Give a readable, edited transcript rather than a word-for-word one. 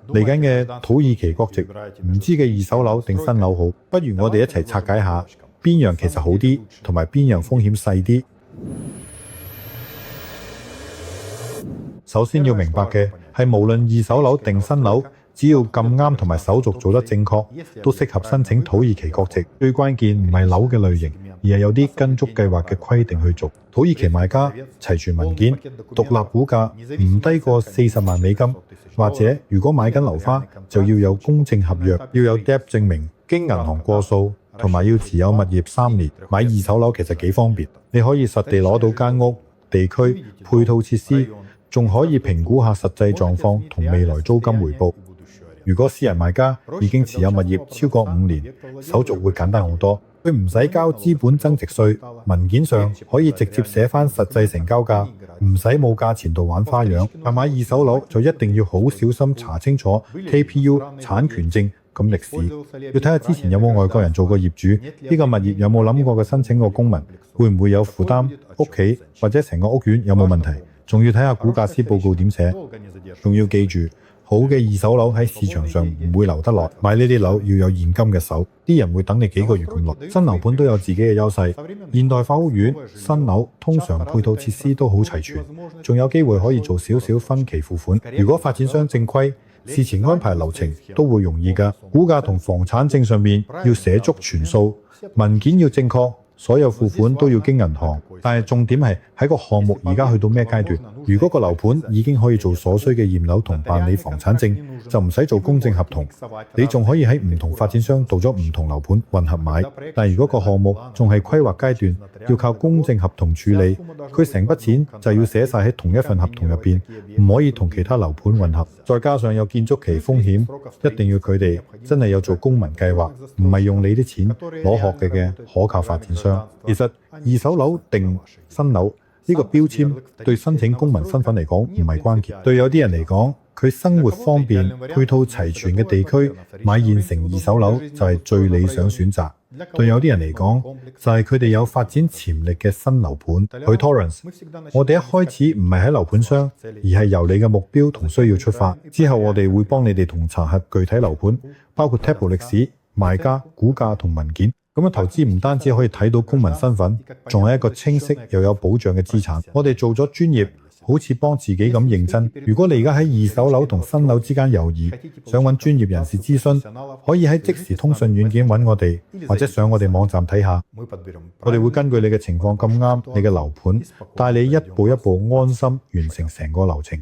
嚟緊嘅土耳其國籍，唔知嘅二手樓定新樓好，不如我哋一齊拆解下邊樣其實好啲，同埋邊樣風險細啲。首先要明白嘅係，無論二手樓定新樓，只要咁啱同埋手續做得正確，都適合申請土耳其國籍。最關鍵唔係樓嘅類型，而係有啲跟足計劃嘅規定去做。土耳其買家齊全文件、獨立估價，唔低過40萬美金，或者如果買緊樓花，就要有公證合約，要有 debt 證明，經銀行過數，同埋要持有物業3年。買二手樓其實幾方便，你可以實地攞到間屋、地區、配套設施，仲可以評估下實際狀況同未來租金回報。如果私人買家已經持有物業超過5年，手續會簡單好多，佢唔使交資本增值稅，文件上可以直接寫翻實際成交價，唔使冇價錢度玩花樣。但買二手樓就一定要好小心查清楚 KPU 產權證咁歷史，要睇下之前有冇外國人做過業主，呢個物業有冇諗過嘅申請過公民，會唔會有負擔，屋企或者成個屋苑有冇問題，仲要睇下估價師報告點寫，仲要記住，好嘅二手樓喺市場上唔會留得耐，買呢啲樓要有現金嘅手，啲人會等你幾個月咁耐。新樓盤都有自己嘅優勢，現代化屋苑新樓通常配套設施都好齊全，仲有機會可以做少少分期付款。如果發展商正規，事前安排流程都會容易㗎。估價同房產證上面要寫足全數，文件要正確，所有付款都要經銀行。但係重點係喺個項目而家去到咩階段？如果個樓盤已經可以做所需嘅驗樓同辦理房產證，就唔使做公證合同，你仲可以喺唔同發展商到咗唔同樓盤混合買。但如果個項目仲係規劃階段，要靠公證合同處理，佢成筆錢就要寫晒喺同一份合同入邊，唔可以同其他樓盤混合。再加上有建築期風險，一定要佢哋真係有做公民計劃，唔係用你啲錢攞學嘅可靠發展商。其實二手樓定新樓呢個標籤對申請公民身份嚟講唔係關鍵，對有啲人嚟講，佢生活方便、配套齊全嘅地區買現成二手樓就係最理想選擇。對有啲人嚟講，就係佢哋有發展潛力嘅新樓盤。去 Torrance， 我哋一開始唔係喺樓盤商，而係由你嘅目標同需要出發。之後我哋會幫你哋同查核具體樓盤，包括 Table 歷史、賣家、估價同文件。咁樣投資唔單止可以睇到公民身份，仲係一個清晰又有保障嘅資產。我哋做咗專業，好似幫自己咁認真。如果你而家喺二手樓同新樓之間猶豫，想揾專業人士諮詢，可以喺即時通訊軟件揾我哋，或者上我哋網站睇下。我哋會根據你嘅情況咁啱你嘅樓盤，帶你一步一步安心完成成個流程。